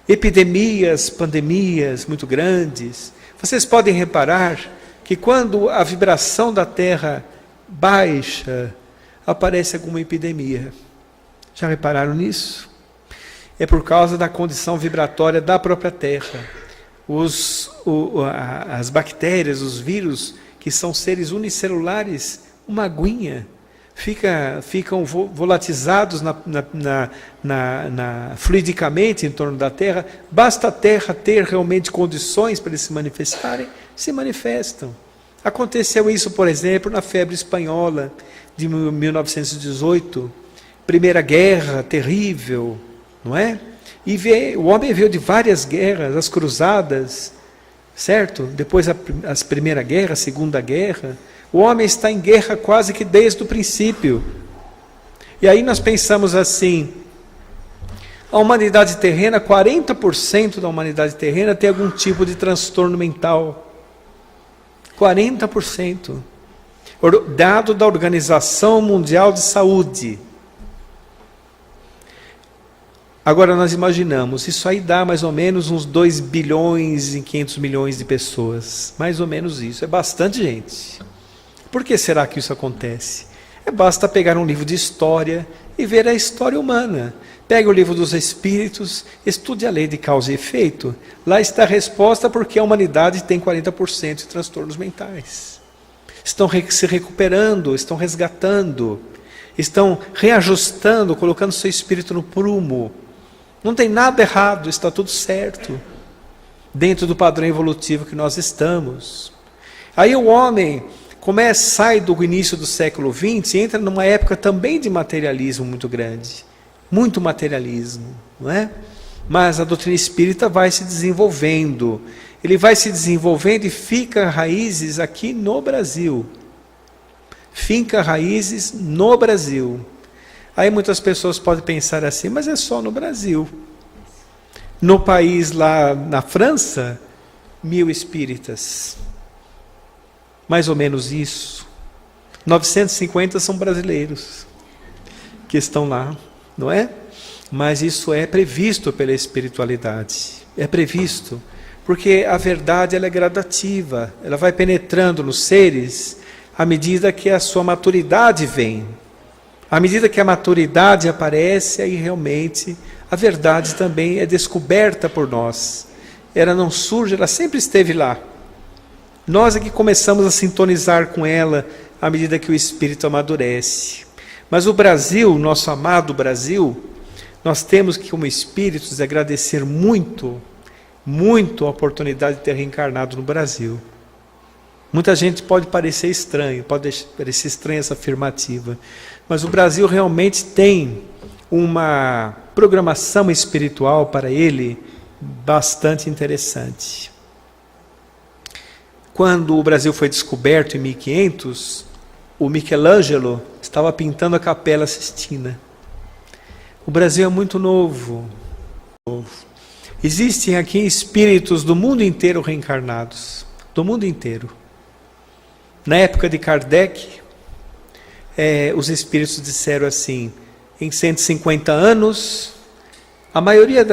Epidemias, pandemias muito grandes. Vocês podem reparar que quando a vibração da Terra baixa, aparece alguma epidemia. Já repararam nisso? É por causa da condição vibratória da própria Terra. As bactérias, os vírus, que são seres unicelulares, uma aguinha, ficam volatizados fluidicamente em torno da Terra. Basta a Terra ter realmente condições para eles se manifestarem, se manifestam. Aconteceu isso, por exemplo, na febre espanhola de 1918, Primeira Guerra terrível, não é? E o homem veio de várias guerras, as cruzadas, certo? Depois a Primeira Guerra, a Segunda Guerra. O homem está em guerra quase que desde o princípio. E aí nós pensamos assim, a humanidade terrena, 40% da humanidade terrena tem algum tipo de transtorno mental. 40%. Dado da Organização Mundial de Saúde. Agora nós imaginamos, isso aí dá mais ou menos uns 2 bilhões e 500 milhões de pessoas. Mais ou menos isso, é bastante gente. Por que será que isso acontece? Basta pegar um livro de história e ver a história humana. Pegue o livro dos Espíritos, estude a lei de causa e efeito. Lá está a resposta porque a humanidade tem 40% de transtornos mentais. Estão se recuperando, estão resgatando, estão reajustando, colocando seu espírito no prumo. Não tem nada errado, está tudo certo, dentro do padrão evolutivo que nós estamos. Aí o homem sai do início do século XX e entra numa época também de materialismo muito grande. Muito materialismo, não é? Mas a doutrina espírita vai se desenvolvendo. Ele vai se desenvolvendo e fica raízes aqui no Brasil. Finca raízes no Brasil. Aí muitas pessoas podem pensar assim, mas é só no Brasil. No país lá na França, 1000 espíritas. Mais ou menos isso. 950 são brasileiros que estão lá, não é? Mas isso é previsto pela espiritualidade. É previsto, porque a verdade ela é gradativa, ela vai penetrando nos seres à medida que a sua maturidade vem. À medida que a maturidade aparece, aí realmente a verdade também é descoberta por nós. Ela não surge, ela sempre esteve lá. Nós é que começamos a sintonizar com ela à medida que o espírito amadurece. Mas o Brasil, nosso amado Brasil, nós temos que, como espíritos, agradecer muito, muito a oportunidade de ter reencarnado no Brasil. Muita gente pode parecer estranho, pode parecer estranha essa afirmativa, mas o Brasil realmente tem uma programação espiritual para ele bastante interessante. Quando o Brasil foi descoberto em 1500, o Michelangelo estava pintando a Capela Sistina. O Brasil é muito novo. Existem aqui espíritos do mundo inteiro reencarnados, do mundo inteiro. Na época de Kardec, os espíritos disseram assim, em 150 anos, a maioria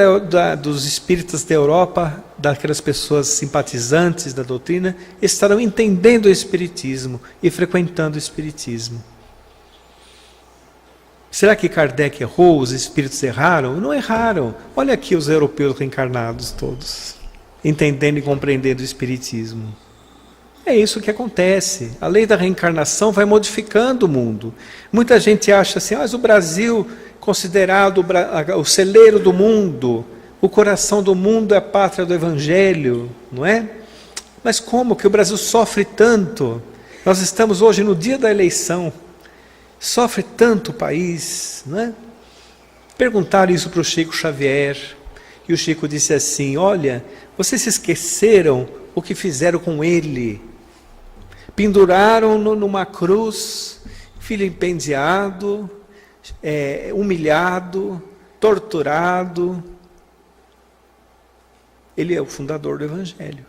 dos espíritas da Europa, daquelas pessoas simpatizantes da doutrina, estarão entendendo o espiritismo e frequentando o espiritismo. Será que Kardec errou? Os espíritos erraram? Não erraram. Olha aqui os europeus reencarnados todos, entendendo e compreendendo o espiritismo. É isso que acontece. A lei da reencarnação vai modificando o mundo. Muita gente acha assim, mas o Brasil, considerado o celeiro do mundo, o coração do mundo é a pátria do Evangelho, não é? Mas como que o Brasil sofre tanto? Nós estamos hoje no dia da eleição. Sofre tanto o país, não é? Perguntaram isso para o Chico Xavier, e o Chico disse assim, olha, vocês se esqueceram o que fizeram com ele. Penduraram-no numa cruz, vilipendiado, humilhado, torturado. Ele é o fundador do Evangelho.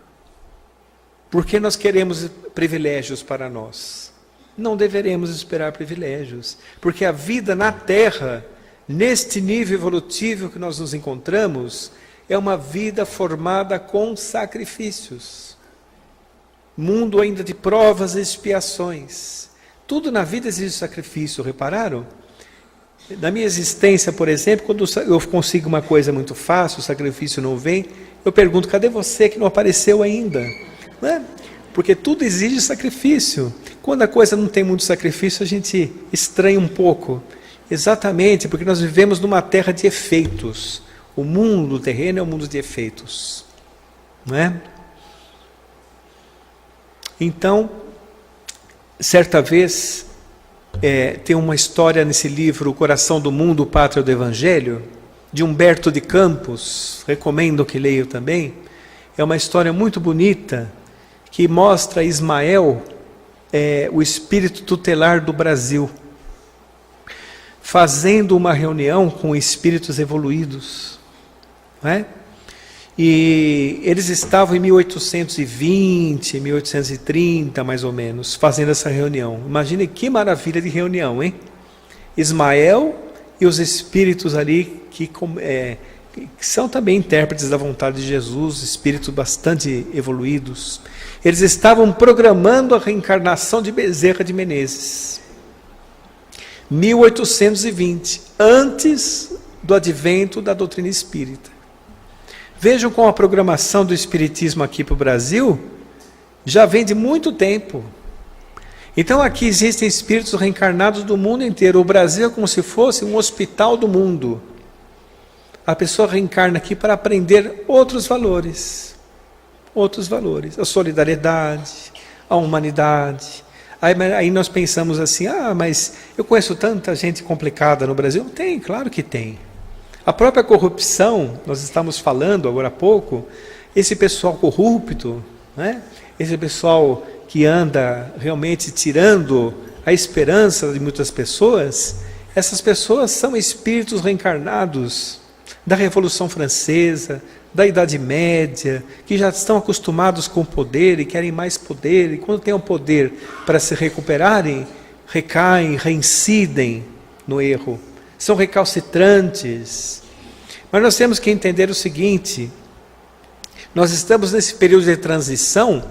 Por que nós queremos privilégios para nós? Não deveremos esperar privilégios, porque a vida na Terra, neste nível evolutivo que nós nos encontramos, é uma vida formada com sacrifícios. Mundo ainda de provas e expiações. Tudo na vida exige sacrifício, repararam? Na minha existência, por exemplo, quando eu consigo uma coisa muito fácil, o sacrifício não vem, eu pergunto, cadê você que não apareceu ainda? Não é? Porque tudo exige sacrifício. Quando a coisa não tem muito sacrifício, a gente estranha um pouco. Exatamente, porque nós vivemos numa terra de efeitos. O mundo terreno é um mundo de efeitos. Não é? Então, certa vez, tem uma história nesse livro, O Coração do Mundo, Pátria do Evangelho, de Humberto de Campos, recomendo que leiam também. É uma história muito bonita, que mostra Ismael, o espírito tutelar do Brasil, fazendo uma reunião com espíritos evoluídos. Não é? E eles estavam em 1820, 1830, mais ou menos, fazendo essa reunião. Imagine que maravilha de reunião, hein? Ismael e os espíritos ali que são também intérpretes da vontade de Jesus, espíritos bastante evoluídos. Eles estavam programando a reencarnação de Bezerra de Menezes. 1820, antes do advento da doutrina espírita. Vejam como a programação do espiritismo aqui para o Brasil já vem de muito tempo. Então aqui existem espíritos reencarnados do mundo inteiro. O Brasil é como se fosse um hospital do mundo. A pessoa reencarna aqui para aprender outros valores. Outros valores. A solidariedade, a humanidade. Aí nós pensamos assim, mas eu conheço tanta gente complicada no Brasil. Tem, claro que tem. A própria corrupção, nós estamos falando agora há pouco, esse pessoal corrupto, né? Esse pessoal que anda realmente tirando a esperança de muitas pessoas, Essas pessoas são espíritos reencarnados da Revolução Francesa, da Idade Média, que já estão acostumados com o poder e querem mais poder, e quando têm o poder para se recuperarem, recaem, reincidem no erro. São recalcitrantes. Mas nós temos que entender o seguinte: nós estamos nesse período de transição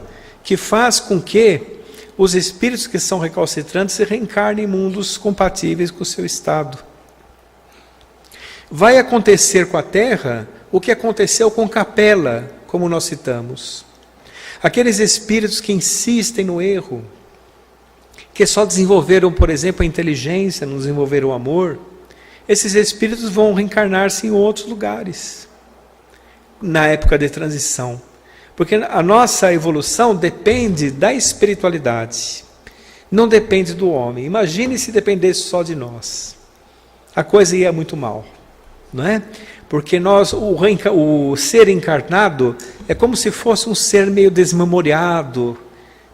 que faz com que os espíritos que são recalcitrantes se reencarnem em mundos compatíveis com o seu estado. Vai acontecer com a Terra o que aconteceu com Capela, como nós citamos. Aqueles espíritos que insistem no erro, que só desenvolveram, por exemplo, a inteligência, não desenvolveram o amor, esses espíritos vão reencarnar-se em outros lugares, na época de transição. Porque a nossa evolução depende da espiritualidade, não depende do homem. Imagine se dependesse só de nós. A coisa ia muito mal, não é? Porque o ser encarnado é como se fosse um ser meio desmemoriado,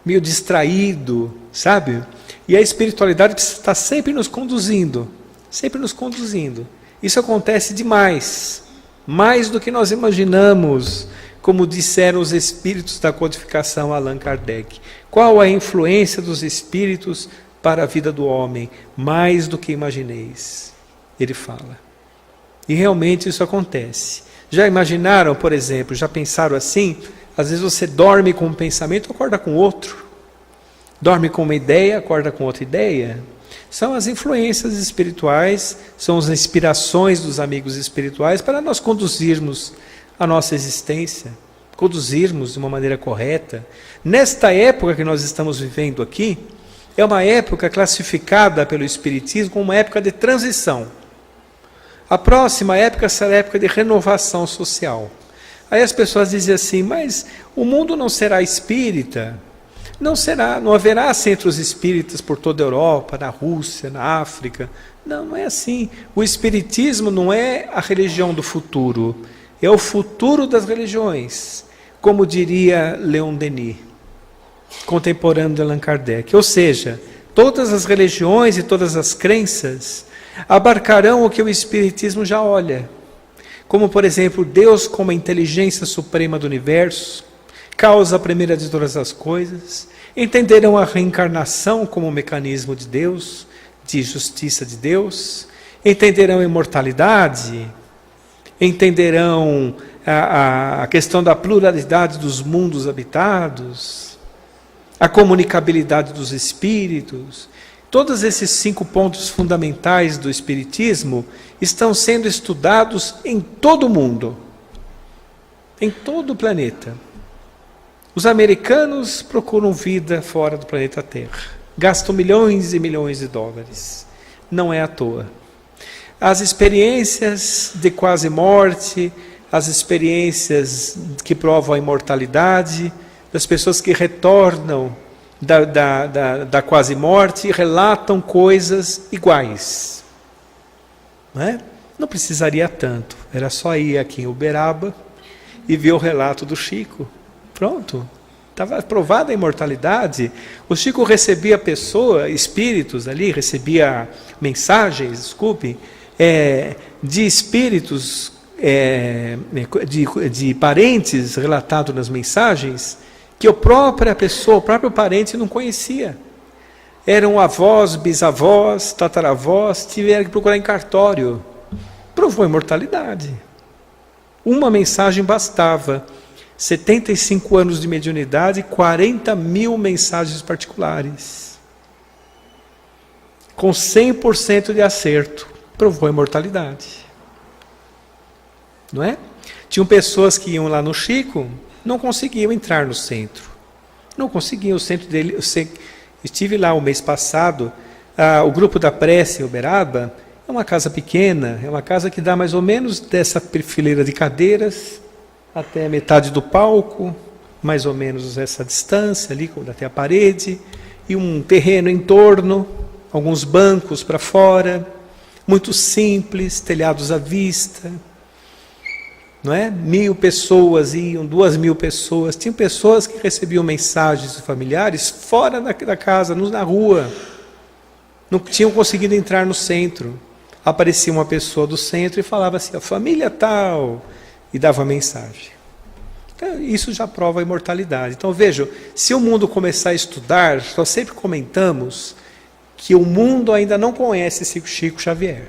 meio distraído, sabe? E a espiritualidade está sempre nos conduzindo, sempre nos conduzindo. Isso acontece demais, mais do que nós imaginamos, como disseram os espíritos da codificação Allan Kardec. Qual a influência dos espíritos para a vida do homem? Mais do que imagineis, ele fala. E realmente isso acontece. Já imaginaram, por exemplo, já pensaram assim? Às vezes você dorme com um pensamento, acorda com outro. Dorme com uma ideia, acorda com outra ideia. São as influências espirituais, são as inspirações dos amigos espirituais para nós conduzirmos a nossa existência, conduzirmos de uma maneira correta. Nesta época que nós estamos vivendo aqui, é uma época classificada pelo Espiritismo como uma época de transição. A próxima época será a época de renovação social. Aí as pessoas dizem assim, mas o mundo não será espírita? Não haverá centros espíritas por toda a Europa, na Rússia, na África. Não, não é assim. O Espiritismo não é a religião do futuro, é o futuro das religiões, como diria Leon Denis, contemporâneo de Allan Kardec. Ou seja, todas as religiões e todas as crenças abarcarão o que o Espiritismo já olha, como, por exemplo, Deus como a inteligência suprema do universo, causa primeira de todas as coisas, entenderão a reencarnação como um mecanismo de Deus, de justiça de Deus, entenderão a imortalidade, entenderão a questão da pluralidade dos mundos habitados, a comunicabilidade dos espíritos. Todos esses 5 pontos fundamentais do Espiritismo estão sendo estudados em todo o mundo, em todo o planeta. Os americanos procuram vida fora do planeta Terra, gastam milhões e milhões de dólares, não é à toa. As experiências de quase morte, as experiências que provam a imortalidade, das pessoas que retornam da quase morte e relatam coisas iguais. Não é? Não precisaria tanto, era só ir aqui em Uberaba e ver o relato do Chico. Pronto, estava provada a imortalidade. O Chico recebia espíritos ali, recebia mensagens, de espíritos, de parentes relatados nas mensagens, que a própria pessoa, o próprio parente não conhecia. Eram avós, bisavós, tataravós, tiveram que procurar em cartório. Provou a imortalidade. Uma mensagem bastava. 75 anos de mediunidade, 40 mil mensagens particulares. Com 100% de acerto. Provou a imortalidade. Não é? Tinham pessoas que iam lá no Chico, não conseguiam entrar no centro. Não conseguiam, o centro dele. Estive lá o mês passado, o grupo da prece em Uberaba, é uma casa pequena, é uma casa que dá mais ou menos dessa fileira de cadeiras, até a metade do palco, mais ou menos essa distância ali, até a parede, e um terreno em torno, alguns bancos para fora, muito simples, telhados à vista. Não é? 1.000 pessoas iam, 2.000 pessoas. Tinha pessoas que recebiam mensagens de familiares fora da casa, na rua. não tinham conseguido entrar no centro. Aparecia uma pessoa do centro e falava assim, a família tal, e dava mensagem. Então, isso já prova a imortalidade. Então vejam, se o mundo começar a estudar, nós sempre comentamos que o mundo ainda não conhece Chico Xavier,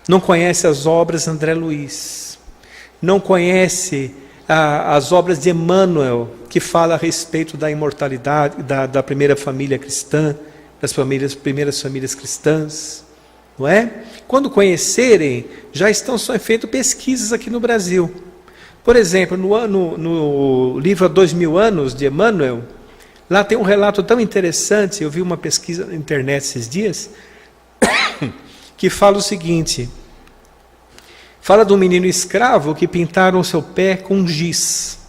não conhece as obras de André Luiz, não conhece as obras de Emmanuel, que fala a respeito da imortalidade, da primeira família cristã, das primeiras famílias cristãs, não é? Quando conhecerem, já estão sendo feitas pesquisas aqui no Brasil. Por exemplo, no livro Há 2000 Anos, de Emmanuel, lá tem um relato tão interessante, eu vi uma pesquisa na internet esses dias, que fala o seguinte, fala de um menino escravo que pintaram o seu pé com giz,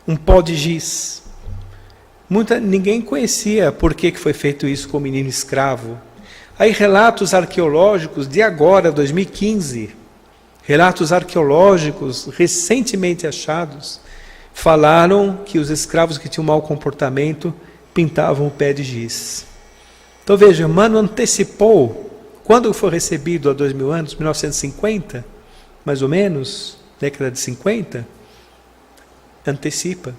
um pó de giz. Ninguém conhecia por que foi feito isso com o menino escravo. Aí relatos arqueológicos de agora, 2015, relatos arqueológicos recentemente achados, falaram que os escravos que tinham mau comportamento pintavam o pé de giz. Então veja, Emmanuel antecipou, quando foi recebido há 2000 anos, 1950, mais ou menos, década de 50, antecipa.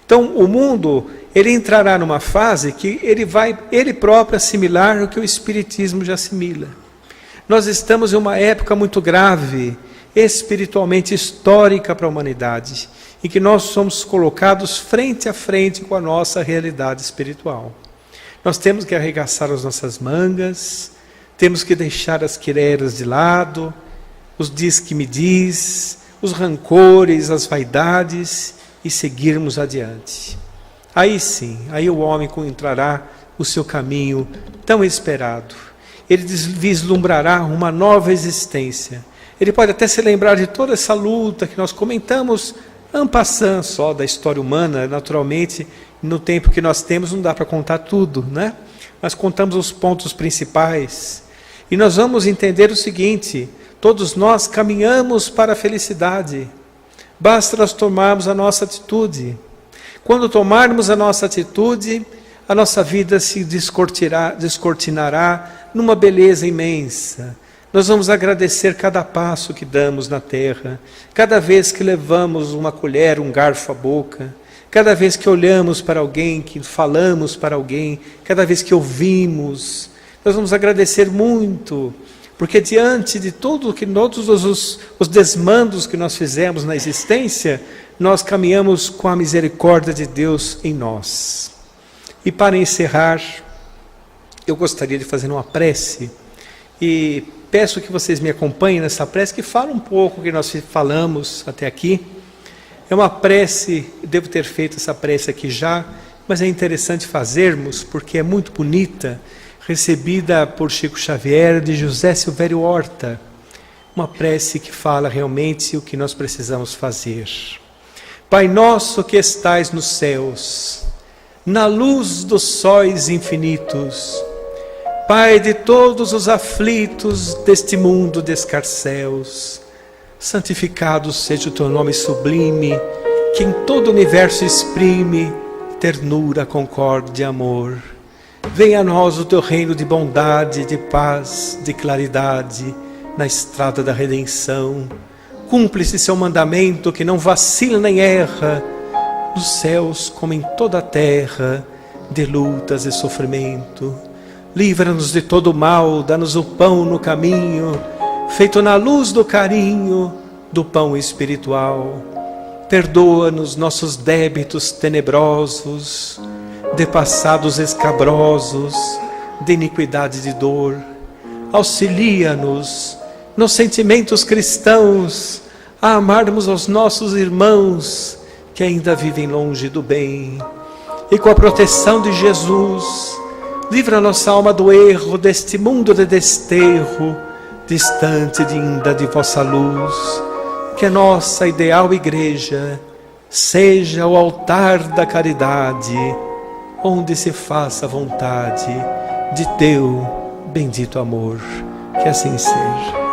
Então o mundo, ele entrará numa fase que ele vai, ele próprio, assimilar o que o Espiritismo já assimila. Nós estamos em uma época muito grave, espiritualmente histórica para a humanidade, em que nós somos colocados frente a frente com a nossa realidade espiritual. Nós temos que arregaçar as nossas mangas, temos que deixar as quireras de lado, os diz que me diz, os rancores, as vaidades, e seguirmos adiante. Aí sim, aí o homem encontrará o seu caminho tão esperado. Ele vislumbrará uma nova existência. Ele pode até se lembrar de toda essa luta que nós comentamos en passant só da história humana. Naturalmente, no tempo que nós temos não dá para contar tudo, né? Mas contamos os pontos principais. E nós vamos entender o seguinte, todos nós caminhamos para a felicidade. Basta nós tomarmos a nossa atitude. Quando tomarmos a nossa atitude, a nossa vida se descortinará numa beleza imensa. Nós vamos agradecer cada passo que damos na terra, cada vez que levamos uma colher, um garfo à boca, cada vez que olhamos para alguém, que falamos para alguém, cada vez que ouvimos, nós vamos agradecer muito. Porque diante de todos os desmandos que nós fizemos na existência, nós caminhamos com a misericórdia de Deus em nós. E para encerrar, eu gostaria de fazer uma prece, e peço que vocês me acompanhem nessa prece, que fala um pouco o que nós falamos até aqui. É uma prece, devo ter feito essa prece aqui já, mas é interessante fazermos, porque é muito bonita, recebida por Chico Xavier, de José Silvério Horta, uma prece que fala realmente o que nós precisamos fazer. Pai nosso que estais nos céus, na luz dos sóis infinitos, Pai de todos os aflitos deste mundo de escarcéus, santificado seja o teu nome sublime, que em todo o universo exprime ternura, concórdia e amor. Venha a nós o teu reino de bondade, de paz, de claridade, na estrada da redenção. Cumpre-se seu mandamento que não vacila nem erra, nos céus como em toda a terra, de lutas e sofrimento. Livra-nos de todo mal, dá-nos o pão no caminho, feito na luz do carinho, do pão espiritual. Perdoa-nos nossos débitos tenebrosos, de passados escabrosos, de iniquidade e de dor. Auxilia-nos nos sentimentos cristãos, a amarmos aos nossos irmãos que ainda vivem longe do bem. E com a proteção de Jesus, livra a nossa alma do erro, deste mundo de desterro, distante ainda de vossa luz. Que a nossa ideal igreja seja o altar da caridade, onde se faça a vontade de teu bendito amor. Que assim seja.